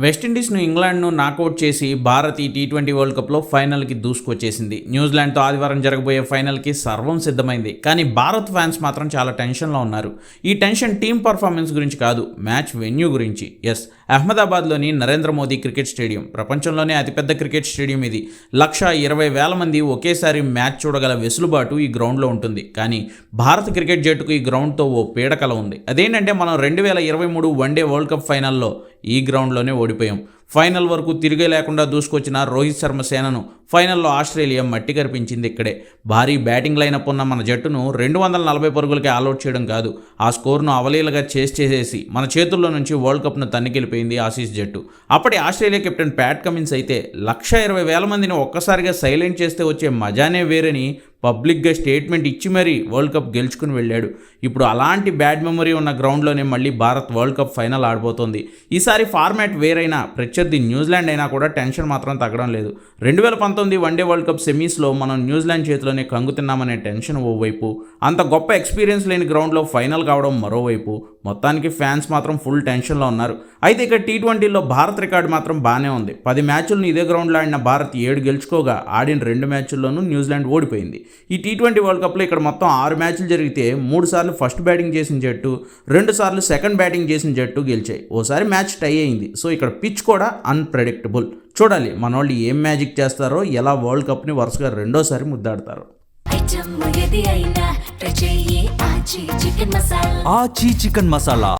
వెస్టిండీస్ను ఇంగ్లాండ్ను knockout చేసి భారత్ ఈ T20 world కప్లో ఫైనల్కి దూసుకొచ్చేసింది. న్యూజిలాండ్తో ఆదివారం జరగబోయే ఫైనల్కి సర్వం సిద్ధమైంది. కానీ భారత్ ఫ్యాన్స్ మాత్రం చాలా టెన్షన్లో ఉన్నారు. ఈ టెన్షన్ టీమ్ పర్ఫార్మెన్స్ గురించి కాదు, మ్యాచ్ వెన్యూ గురించి. ఎస్, అహ్మదాబాద్లోని నరేంద్ర మోదీ క్రికెట్ స్టేడియం ప్రపంచంలోనే అతిపెద్ద క్రికెట్ స్టేడియం ఇది. 120,000 మంది ఒకేసారి మ్యాచ్ చూడగల వెసులుబాటు ఈ గ్రౌండ్లో ఉంటుంది. కానీ భారత క్రికెట్ జట్టుకు ఈ గ్రౌండ్తో ఓ పీడకల ఉంది. అదేంటంటే మనం 2023 వన్డే వరల్డ్ కప్ ఫైనల్లో ఈ గ్రౌండ్లోనే ఓడిపోయాం. ఫైనల్ వరకు తిరిగే లేకుండా దూసుకొచ్చిన రోహిత్ శర్మ సేనను ఫైనల్లో ఆస్ట్రేలియా మట్టి కరిపించింది ఇక్కడే. భారీ బ్యాటింగ్ లైనప్ ఉన్న మన జట్టును 240 పరుగులకి ఆల్అౌట్ చేయడం కాదు, ఆ స్కోర్ను అవలీలగా చేసేసి మన చేతుల్లో నుంచి వరల్డ్ కప్ను తన్నికెళ్ళిపోయింది ఆసీస్ జట్టు. అప్పటి ఆస్ట్రేలియా కెప్టెన్ ప్యాట్ కమిన్స్ అయితే 120,000 మందిని ఒక్కసారిగా సైలెంట్ చేస్తే వచ్చే మజానే వేరని పబ్లిక్గా స్టేట్మెంట్ ఇచ్చి మరీ వరల్డ్ కప్ గెలుచుకుని వెళ్ళాడు. ఇప్పుడు అలాంటి బ్యాడ్ మెమరీ ఉన్న గ్రౌండ్లోనే మళ్ళీ భారత్ వరల్డ్ కప్ ఫైనల్ ఆడబోతోంది. ఈసారి ఫార్మాట్ వేరైనా ప్రత్యర్థి న్యూజిలాండ్ అయినా కూడా టెన్షన్ మాత్రం తగ్గడం లేదు. 2019 వన్డే వరల్డ్ కప్ సెమీస్లో మనం న్యూజిలాండ్ చేతిలోనే కంగు తిన్నామనే టెన్షన్ ఓవైపు, అంత గొప్ప ఎక్స్పీరియన్స్ లేని గ్రౌండ్లో ఫైనల్ కావడం మరోవైపు. మొత్తానికి ఫ్యాన్స్ మాత్రం ఫుల్ టెన్షన్లో ఉన్నారు. అయితే ఇక టీ20లో భారత్ రికార్డు మాత్రం బాగానే ఉంది. 10 మ్యాచ్లను ఇదే గ్రౌండ్లో ఆడిన భారత్ 7 గెలుచుకోగా ఆడిన 2 మ్యాచ్ల్లోనూ న్యూజిలాండ్ ఓడిపోయింది. ఈ టీ20 వరల్డ్ కప్లో ఇక్కడ మొత్తం 6 మ్యాచ్లు జరిగితే 3 సార్లు ఫస్ట్ బ్యాటింగ్ చేసిన జట్టు, 2 సార్లు సెకండ్ బ్యాటింగ్ చేసిన జట్టు గెలిచాయి. ఓసారి మ్యాచ్ టై అయింది. సో ఇక్కడ పిచ్ కూడా అన్ప్రెడిక్టబుల్. చూడాలి మనోళ్ళు ఏం మ్యాజిక్ చేస్తారో, ఎలా వరల్డ్ కప్ని వరుసగా 2వ సారి ముద్దాడతారో. ఆచి చికెన్ మసాలా